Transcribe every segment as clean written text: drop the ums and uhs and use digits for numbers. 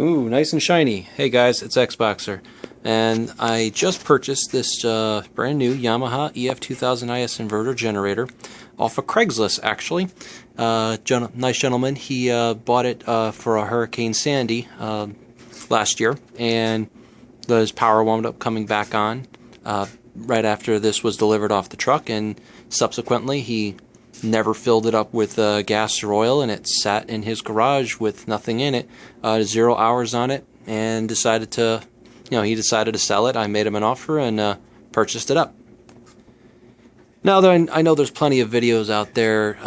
Ooh, nice and shiny. Hey guys, it's Xboxer, and I just purchased this brand new Yamaha EF2000iS inverter generator off of Craigslist, actually. Nice gentleman. He bought it for a Hurricane Sandy last year, and his power wound up coming back on right after this was delivered off the truck, and subsequently he never filled it up with gas or oil, and it sat in his garage with nothing in it, 0 hours on it, and decided to, he decided to sell it. I made him an offer and purchased it up. Now, I know there's plenty of videos out there,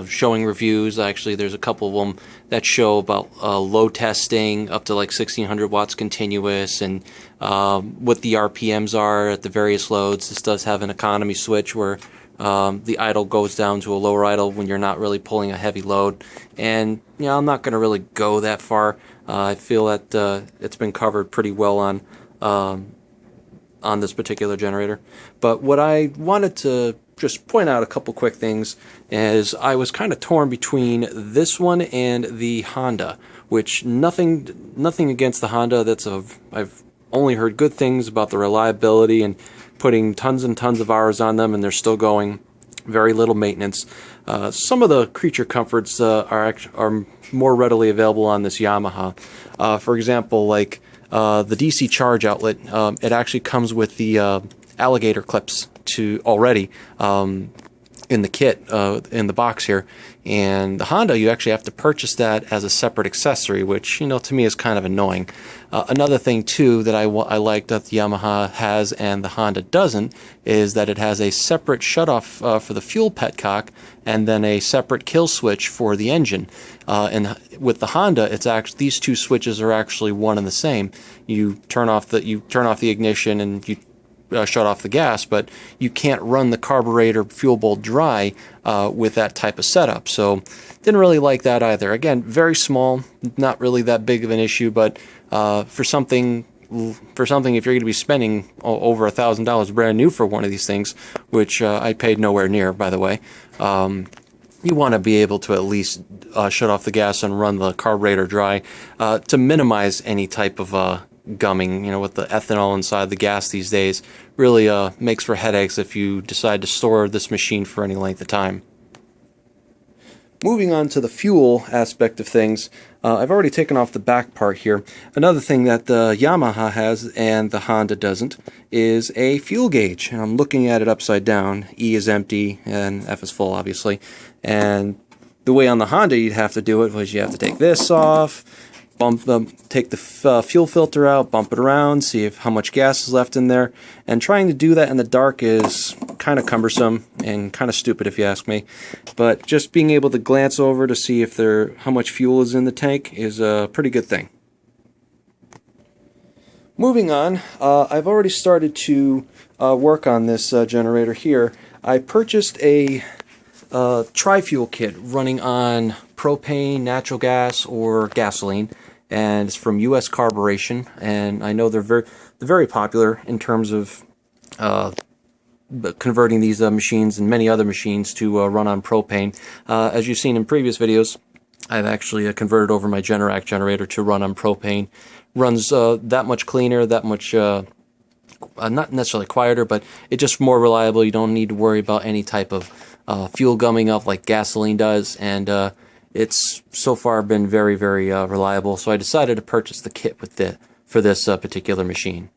showing reviews. Actually, there's a couple of them that show about load testing up to like 1600 watts continuous, and what the RPMs are at the various loads. This does have an economy switch where the idle goes down to a lower idle when you're not really pulling a heavy load. And I'm not going to really go that far. I feel that it's been covered pretty well on this particular generator. But what I wanted to just point out a couple quick things is I was kind of torn between this one and the Honda, which nothing against the Honda. I've only heard good things about the reliability and putting tons and tons of hours on them, and they're still going. Very little maintenance. Some of the creature comforts are more readily available on this Yamaha. For example, like the DC charge outlet, it actually comes with the alligator clips already in the kit, in the box here. And the Honda, you actually have to purchase that as a separate accessory, which, to me is kind of annoying. Another thing, too, that I like that the Yamaha has and the Honda doesn't, is that it has a separate shutoff for the fuel petcock and then a separate kill switch for the engine. And with the Honda, these two switches are actually one and the same. You turn off the ignition and you shut off the gas, but you can't run the carburetor fuel bowl dry with that type of setup. So didn't really like that either. Again, very small, not really that big of an issue, but for something if you're going to be spending over $1,000 brand new for one of these things, which I paid nowhere near, by the way, you want to be able to at least shut off the gas and run the carburetor dry to minimize any type of gumming. With the ethanol inside the gas these days, really makes for headaches if you decide to store this machine for any length of time. Moving on to the fuel aspect of things, I've already taken off the back part here. Another thing that the Yamaha has and the Honda doesn't is a fuel gauge. And I'm looking at it upside down. E is empty and F is full, obviously. And the way on the Honda you'd have to do it was you have to take this off, take the fuel filter out, bump it around, see how much gas is left in there. And trying to do that in the dark is kind of cumbersome and kind of stupid if you ask me. But just being able to glance over to see how much fuel is in the tank is a pretty good thing. Moving on, I've already started to work on this generator here. I purchased a tri-fuel kit running on propane, natural gas, or gasoline, and it's from US Carburetion, and I know they're very popular in terms of converting these machines and many other machines to run on propane. As you've seen in previous videos, I've actually converted over my Generac generator to run on propane. Runs that much cleaner, that much not necessarily quieter, but it's just more reliable. You don't need to worry about any type of fuel gumming up like gasoline does, and it's so far been very, very reliable. So I decided to purchase the kit for this particular machine.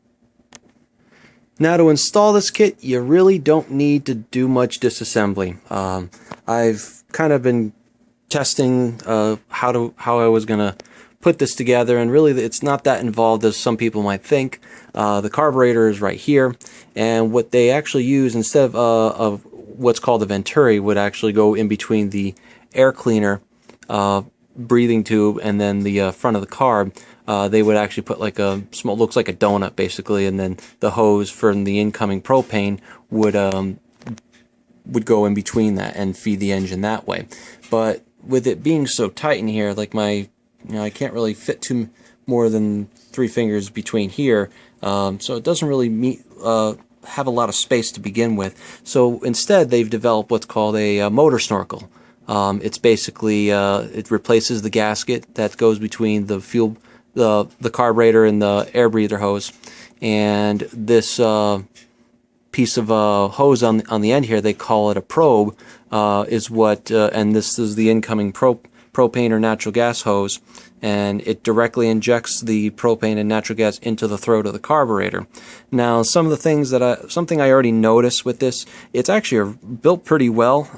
Now, to install this kit, you really don't need to do much disassembly. I've kind of been testing how I was going to put this together, and really it's not that involved as some people might think. The carburetor is right here, and what they actually use instead of what's called the venturi would actually go in between the air cleaner breathing tube and then the front of the carb. They would actually put like a small, looks like a donut basically, and then the hose from the incoming propane would go in between that and feed the engine that way. But with it being so tight in here, like I can't really fit more than 3 fingers between here, so it doesn't really have a lot of space to begin with. So instead, they've developed what's called a motor snorkel. It's basically it replaces the gasket that goes between the the carburetor and the air breather hose. And this piece of hose on the end here, they call it a probe, is what, and this is the incoming propane or natural gas hose, and it directly injects the propane and natural gas into the throat of the carburetor. Now, some of the things that something I already noticed with this, it's actually built pretty well.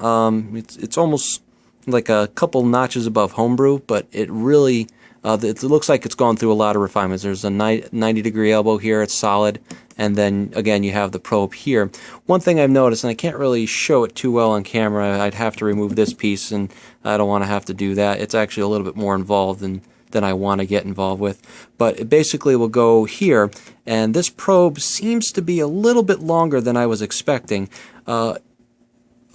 It's almost like a couple notches above homebrew, but it really it looks like it's gone through a lot of refinements. There's a 90-degree elbow here, it's solid, and then again you have the probe here. One thing I've noticed, and I can't really show it too well on camera, I'd have to remove this piece, and I don't want to have to do that. It's actually a little bit more involved than I want to get involved with. But it basically will go here, and this probe seems to be a little bit longer than I was expecting. A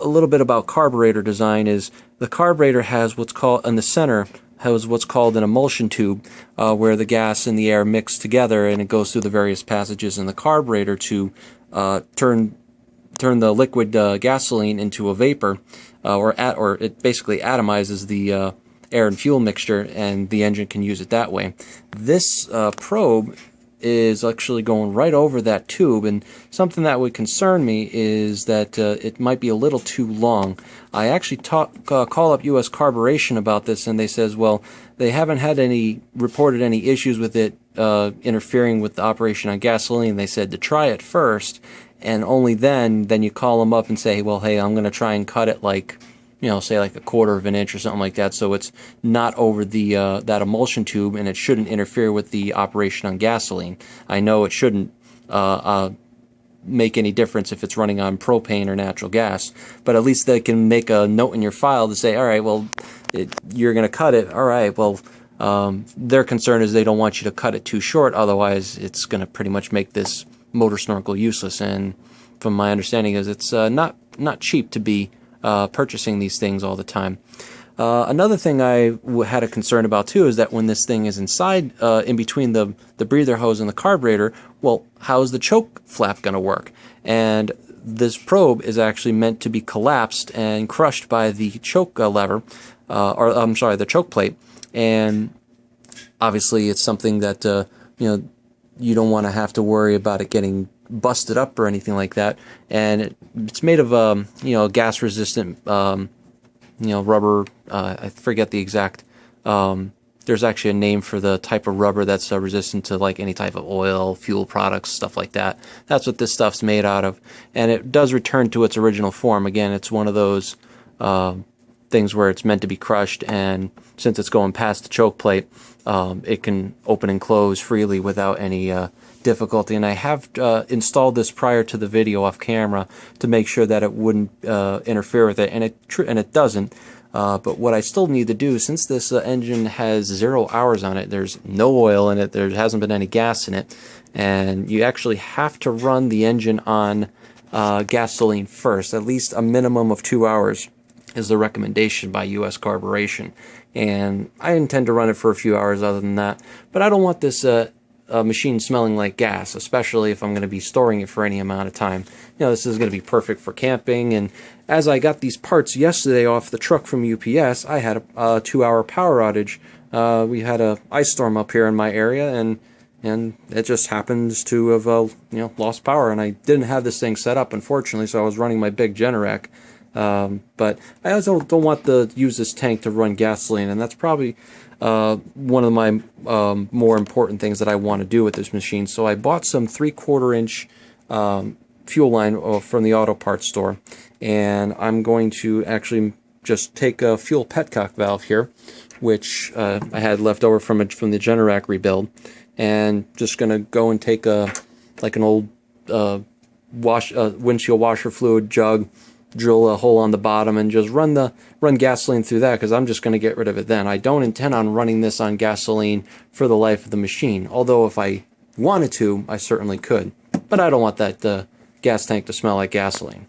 little bit about carburetor design is the carburetor has what's called, in the center, has what's called an emulsion tube, where the gas and the air mix together, and it goes through the various passages in the carburetor to turn the liquid gasoline into a vapor, or it basically atomizes the air and fuel mixture, and the engine can use it that way. This probe is actually going right over that tube, and something that would concern me is that it might be a little too long. I actually call up US Carburetion about this, and they says, well, they haven't had reported any issues with it interfering with the operation on gasoline. They said to try it first, and only then you call them up and say, well, hey, I'm going to try and cut it like, you know, say like 1/4 of an inch or something like that, so it's not over the that emulsion tube, and it shouldn't interfere with the operation on gasoline. I know it shouldn't make any difference if it's running on propane or natural gas, but at least they can make a note in your file to say, all right, well, you're going to cut it. All right, well, their concern is they don't want you to cut it too short, otherwise it's going to pretty much make this motor snorkel useless. And from my understanding is it's not cheap to be purchasing these things all the time. Another thing I had a concern about too is that when this thing is inside, in between the breather hose and the carburetor, well, how's the choke flap going to work? And this probe is actually meant to be collapsed and crushed by the choke lever, or I'm sorry, the choke plate. And obviously, it's something that you know, you don't want to have to worry about it getting busted up or anything like that. And it's made of you know, gas resistant you know, rubber. I forget the exact there's actually a name for the type of rubber that's resistant to like any type of oil, fuel products, stuff like that. That's what this stuff's made out of, and it does return to its original form. Again, it's one of those things where it's meant to be crushed, and since it's going past the choke plate, it can open and close freely without any difficulty. And I have installed this prior to the video off camera to make sure that it wouldn't interfere with it, and it doesn't. But what I still need to do, since this engine has 0 hours on it, there's no oil in it, there hasn't been any gas in it, and you actually have to run the engine on gasoline first, at least a minimum of 2 hours is the recommendation by US Carburetion. And I intend to run it for a few hours other than that, but I don't want this machine smelling like gas, especially if I'm going to be storing it for any amount of time. You know, this is going to be perfect for camping. And as I got these parts yesterday off the truck from UPS, I had a 2-hour power outage. We had a ice storm up here in my area, and it just happens to have you know, lost power. And I didn't have this thing set up, unfortunately, so I was running my big Generac. But I also don't want to use this tank to run gasoline, and that's probably one of my more important things that I want to do with this machine. So I bought some 3/4 inch fuel line from the auto parts store, and I'm going to actually just take a fuel petcock valve here, which I had left over from the Generac rebuild, and just going to go and take like an old windshield washer fluid jug, drill a hole on the bottom, and just run gasoline through that, because I'm just going to get rid of it then. I don't intend on running this on gasoline for the life of the machine, although if I wanted to, I certainly could. But I don't want that gas tank to smell like gasoline.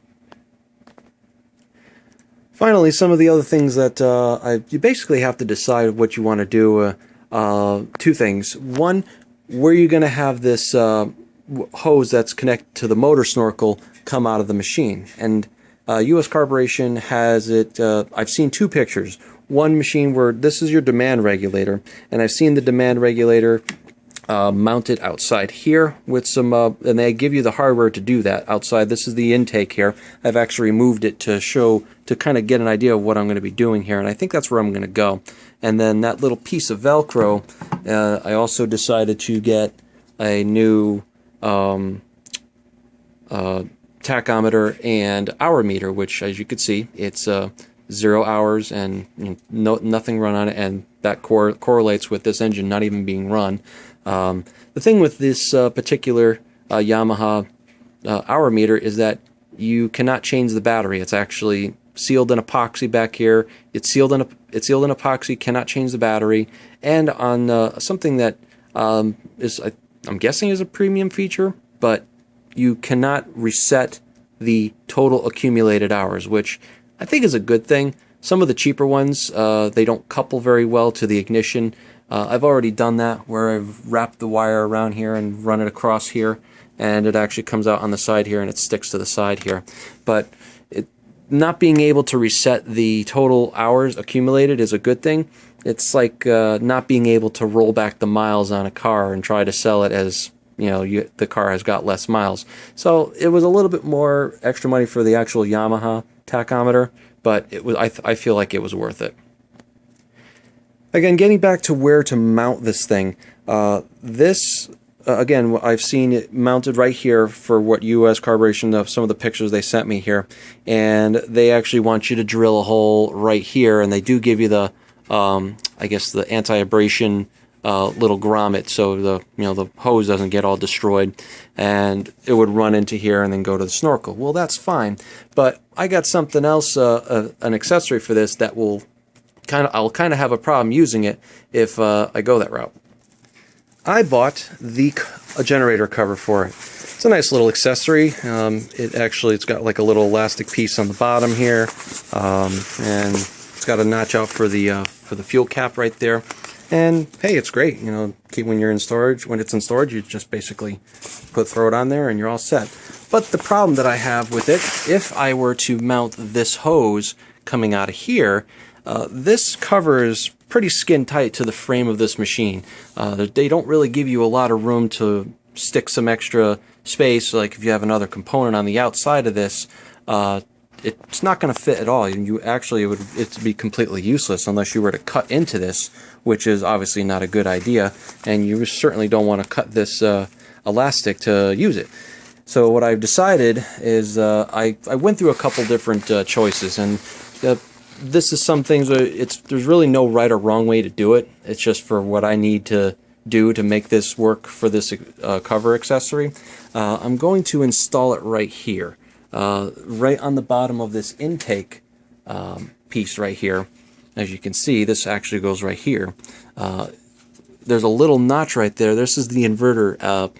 Finally, some of the other things that you basically have to decide what you want to do. Two things. One, where you're going to have this hose that's connected to the motor snorkel come out of the machine. And US Carburetion has it, I've seen two pictures. one machine where this is your demand regulator, and I've seen the demand regulator mounted outside here with some, and they give you the hardware to do that outside. This is the intake here. I've actually removed it to show, to kind of get an idea of what I'm going to be doing here, and I think that's where I'm going to go. And then that little piece of Velcro, I also decided to get a new tachometer and hour meter, which, as you can see, it's 0 hours and nothing run on it, and that correlates with this engine not even being run. The thing with this particular Yamaha hour meter is that you cannot change the battery. It's actually sealed in epoxy back here. It's sealed in epoxy. Cannot change the battery. And on something that is, I'm guessing, is a premium feature, but you cannot reset the total accumulated hours, which I think is a good thing. Some of the cheaper ones, they don't couple very well to the ignition. I've already done that, where I've wrapped the wire around here and run it across here, and it actually comes out on the side here and it sticks to the side here. But not being able to reset the total hours accumulated is a good thing. It's like not being able to roll back the miles on a car and try to sell it as, you know, the car has got less miles. So it was a little bit more extra money for the actual Yamaha tachometer, but it was, I feel like it was worth it. Again, getting back to where to mount this thing, again, I've seen it mounted right here for what US Carburetion, of some of the pictures they sent me here, and they actually want you to drill a hole right here, and they do give you the, I guess, the anti-abrasion little grommet, so the hose doesn't get all destroyed, and it would run into here and then go to the snorkel. Well, that's fine, but I got something else, an accessory for this that will I'll kind of have a problem using it if I go that route. I bought a generator cover for it. It's a nice little accessory. It's got like a little elastic piece on the bottom here, and it's got a notch out for the fuel cap right there. And hey, it's great. You know, when you're in storage, when it's in storage, you just basically throw it on there and you're all set. But the problem that I have with it, if I were to mount this hose coming out of here, this cover is pretty skin tight to the frame of this machine. They don't really give you a lot of room to stick some extra space. Like if you have another component on the outside of this, it's not going to fit at all. You actually, it'd be completely useless unless you were to cut into this, which is obviously not a good idea. And you certainly don't want to cut this elastic to use it. So what I've decided is I went through a couple different choices, and this is some things where there's really no right or wrong way to do it. It's just for what I need to do to make this work for this cover accessory. I'm going to install it right here, right on the bottom of this intake piece right here. As you can see, this actually goes right here. There's a little notch right there. This is the inverter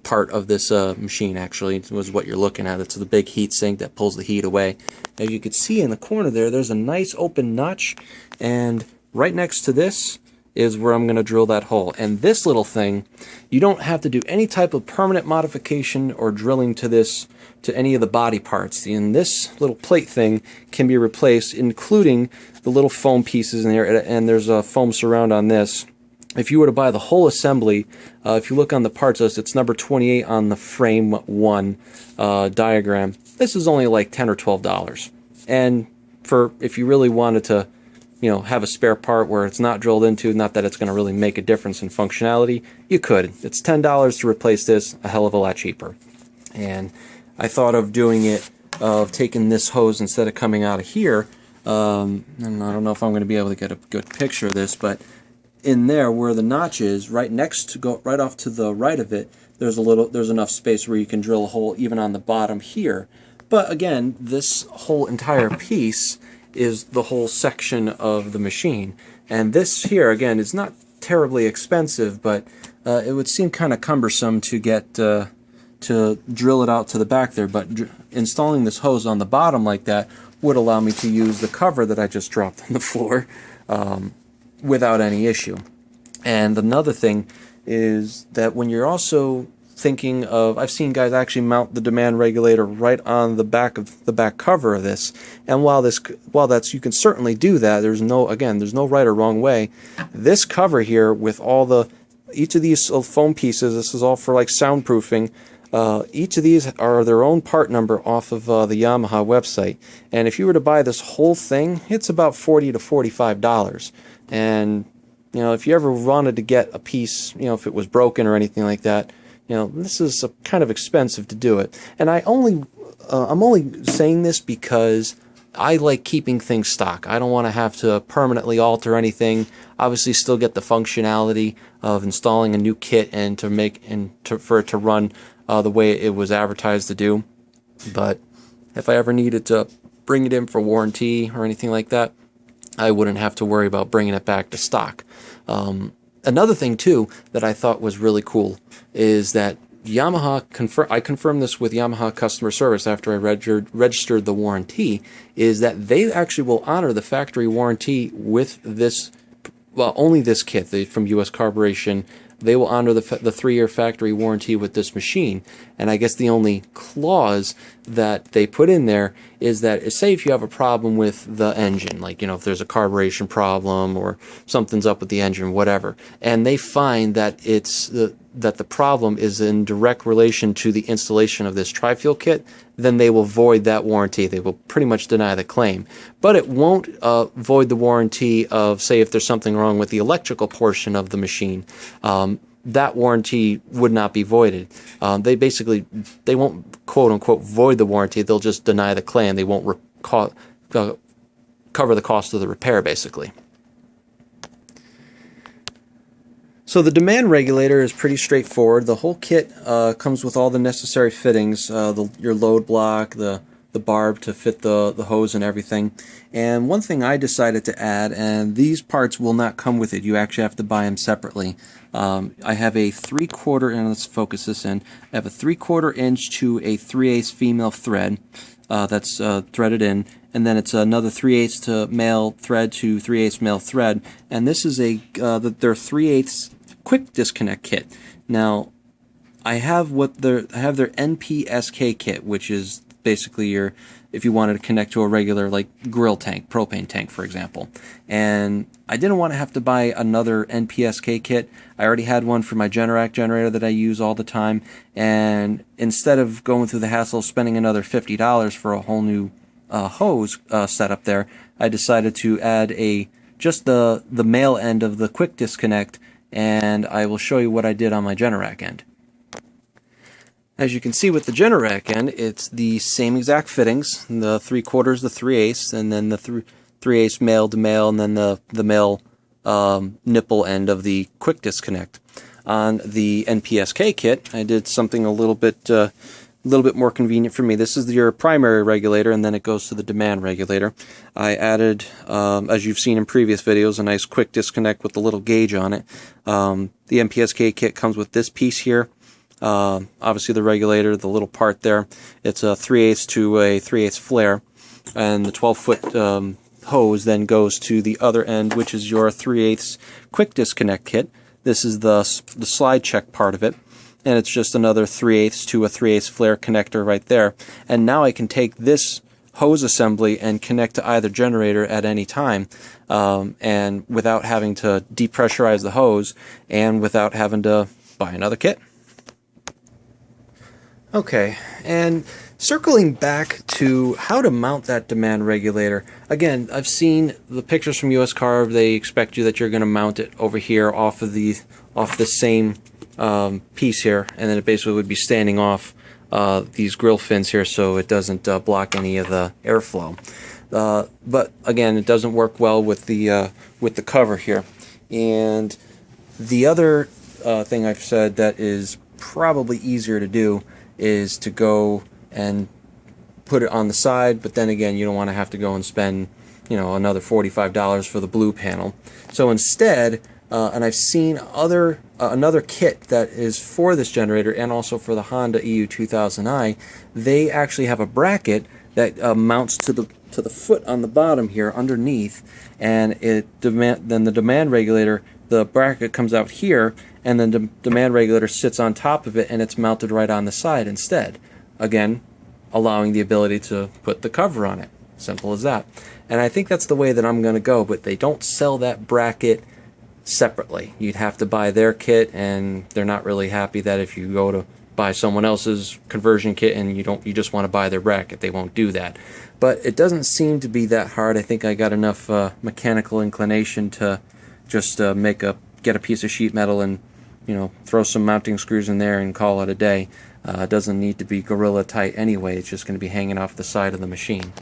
part of this machine, actually, was what you're looking at. It's the big heat sink that pulls the heat away. As you can see in the corner there's a nice open notch, and right next to this is where I'm going to drill that hole. And this little thing, you don't have to do any type of permanent modification or drilling to this, to any of the body parts. And this little plate thing can be replaced, including the little foam pieces in there, and there's a foam surround on this. If you were to buy the whole assembly, if you look on the parts list, it's number 28 on the frame 1 diagram. This is only like $10 or $12. And if you really wanted to, have a spare part where it's not drilled into, not that it's going to really make a difference in functionality, you could. It's $10 to replace this, a hell of a lot cheaper. And I thought of doing it, of taking this hose instead of coming out of here. And I don't know if I'm going to be able to get a good picture of this, but in there where the notch is, right next to right off to the right of it, there's enough space where you can drill a hole even on the bottom here. But again, this whole entire piece is the whole section of the machine, and this here again is not terribly expensive, but it would seem kind of cumbersome to get to drill it out to the back there. But installing this hose on the bottom like that would allow me to use the cover that I just dropped on the floor without any issue. And another thing is that when you're also thinking of, I've seen guys actually mount the demand regulator right on the back of the back cover of this. And while that's, you can certainly do that. There's no right or wrong way. This cover here with each of these foam pieces, this is all for like soundproofing. Each of these are their own part number off of the Yamaha website. And if you were to buy this whole thing, it's about $40 to $45. And you know, if you ever wanted to get a piece, you know, if it was broken or anything like that, you know, this is kind of expensive to do it. And I'm only saying this because I like keeping things stock. I don't want to have to permanently alter anything. Obviously, still get the functionality of installing a new kit and for it to run the way it was advertised to do. But if I ever needed to bring it in for warranty or anything like that, I wouldn't have to worry about bringing it back to stock. Another thing too that I thought was really cool is that Yamaha I confirmed this with Yamaha customer service after I registered the warranty, is that they actually will honor the factory warranty with this, well, only this kit from US Carburetion. They will honor the 3-year factory warranty with this machine. And I guess the only clause that they put in there is that, say if you have a problem with the engine, like, you know, if there's a carburation problem or something's up with the engine, whatever, and they find that that the problem is in direct relation to the installation of this tri-fuel kit, then they will void that warranty. They will pretty much deny the claim. But it won't void the warranty of, say, if there's something wrong with the electrical portion of the machine. That warranty would not be voided. They won't quote-unquote void the warranty. They'll just deny the claim. They won't cover the cost of the repair, basically. So the demand regulator is pretty straightforward. The whole kit comes with all the necessary fittings, your load block, the barb to fit the hose and everything. And one thing I decided to add, and these parts will not come with it, you actually have to buy them separately. I have a 3/4, and let's focus this in, I have a 3/4 inch to a 3/8 female thread that's threaded in, and then it's another 3/8 to male thread to 3/8 male thread, and this is their 3/8 quick disconnect kit. Now, I have their NPSK kit, which is basically if you wanted to connect to a regular like grill tank, propane tank, for example. And I didn't want to have to buy another NPSK kit. I already had one for my Generac generator that I use all the time, and instead of going through the hassle of spending another $50 for a whole new hose setup there, I decided to add just the male end of the quick disconnect, and I will show you what I did on my Generac end. As you can see with the Generac end, it's the same exact fittings, the 3/4, the 3/8, and then the 3/8 male to male, and then the male nipple end of the quick disconnect. On the NPSK kit, I did something a little bit more convenient for me. This is your primary regulator, and then it goes to the demand regulator. I added, as you've seen in previous videos, a nice quick disconnect with the little gauge on it. The NPSK kit comes with this piece here. Obviously the regulator, the little part there, it's a 3/8 to a 3/8 flare, and the 12-foot hose then goes to the other end, which is your 3/8 quick disconnect kit. This is the slide check part of it, and it's just another 3/8 to a 3/8 flare connector right there. And now I can take this hose assembly and connect to either generator at any time, and without having to depressurize the hose and without having to buy another kit. Okay, and circling back to how to mount that demand regulator. Again, I've seen the pictures from US Carb. They expect you that you're going to mount it over here off the same piece here, and then it basically would be standing off these grill fins here, so it doesn't block any of the airflow. But again, it doesn't work well with the cover here. And the other thing I've said that is probably easier to do is to go and put it on the side, but then again, you don't want to have to go and spend, you know, another $45 for the blue panel. So instead, and I've seen another kit that is for this generator and also for the Honda EU2000i, they actually have a bracket that mounts to the foot on the bottom here underneath, and then the demand regulator the bracket comes out here, and then the demand regulator sits on top of it, and it's mounted right on the side instead. Again, allowing the ability to put the cover on it. Simple as that. And I think that's the way that I'm going to go, but they don't sell that bracket separately. You'd have to buy their kit, and they're not really happy that if you go to buy someone else's conversion kit and you just want to buy their bracket, they won't do that. But it doesn't seem to be that hard. I think I got enough mechanical inclination to just get a piece of sheet metal and throw some mounting screws in there and call it a day. It doesn't need to be gorilla tight anyway. It's just going to be hanging off the side of the machine.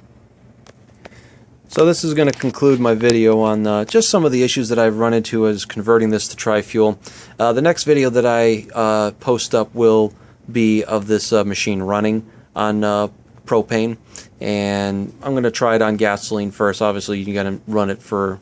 So this is going to conclude my video on just some of the issues that I've run into as converting this to tri-fuel. The next video that I post up will be of this machine running on propane, and I'm going to try it on gasoline first. Obviously you got to run it to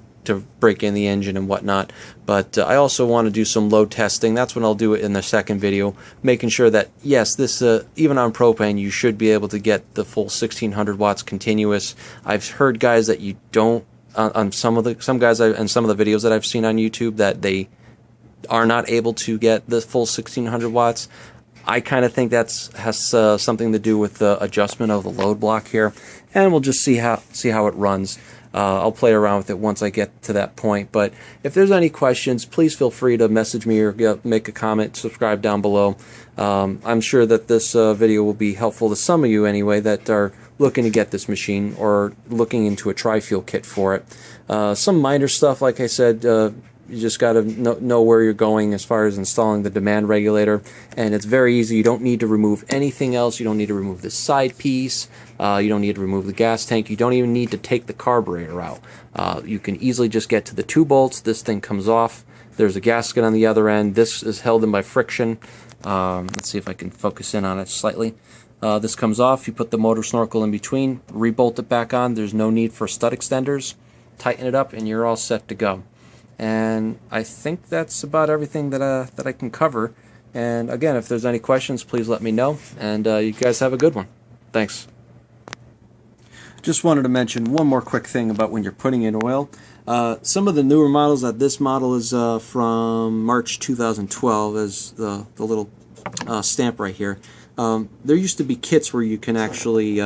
break in the engine and whatnot, but I also want to do some load testing. That's when I'll do it in the second video, making sure that yes, this even on propane you should be able to get the full 1600 watts continuous. I've heard guys that you don't on some guys and some of the videos that I've seen on YouTube that they are not able to get the full 1600 watts. I kind of think that has something to do with the adjustment of the load block here, and we'll just see how it runs. I'll play around with it once I get to that point. But if there's any questions, please feel free to message me or make a comment, subscribe down below. I'm sure that this video will be helpful to some of you anyway that are looking to get this machine or looking into a tri-fuel kit for it. Some minor stuff, like I said, you just got to know where you're going as far as installing the demand regulator, and it's very easy. You don't need to remove anything else. You don't need to remove the side piece. You don't need to remove the gas tank. You don't even need to take the carburetor out. You can easily just get to the 2 bolts. This thing comes off. There's a gasket on the other end. This is held in by friction. Let's see if I can focus in on it slightly. This comes off. You put the motor snorkel in between, rebolt it back on. There's no need for stud extenders. Tighten it up and you're all set to go. And I think that's about everything that I can cover. And again, if there's any questions, please let me know. And you guys have a good one. Thanks. Just wanted to mention one more quick thing about when you're putting in oil. Some of the newer models, this model is from March 2012, as the little stamp right here. There used to be kits where you can actually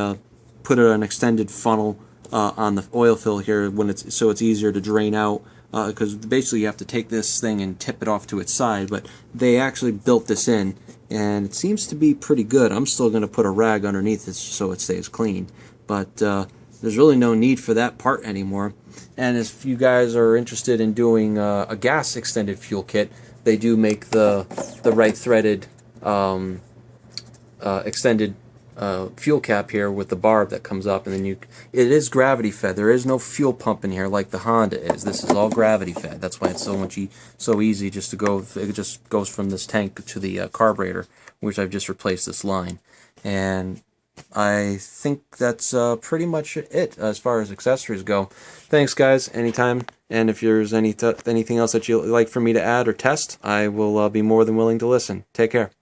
put an extended funnel on the oil fill here so it's easier to drain out. Because basically you have to take this thing and tip it off to its side, but they actually built this in, and it seems to be pretty good. I'm still going to put a rag underneath it so it stays clean, but there's really no need for that part anymore. And if you guys are interested in doing a gas extended fuel kit, they do make the right threaded extended fuel cap here with the barb that comes up, and then it is gravity fed. There is no fuel pump in here like the Honda is. This is all gravity fed. That's why it's so easy just to go. It just goes from this tank to the carburetor, which I've just replaced this line. And I think that's pretty much it as far as accessories go. Thanks guys, anytime. And if there's anything else that you'd like for me to add or test, I will be more than willing to listen. Take care.